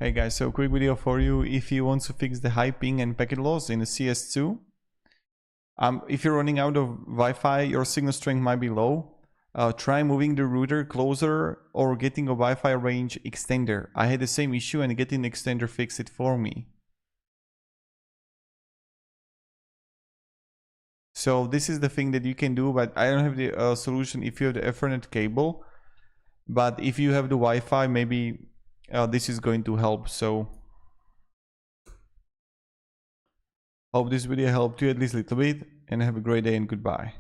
Hey guys, so quick video for you. If you want to fix the high ping and packet loss in the CS2, if you're running out of Wi-Fi, your signal strength might be low. Try moving the router closer or getting a Wi-Fi range extender. I had the same issue and getting the extender fixed it for me. So this is the thing that you can do, but I don't have the solution if you have the Ethernet cable. But if you have the Wi-Fi, maybe this is going to help. So hope this video helped you at least a little bit, and have a great day and goodbye.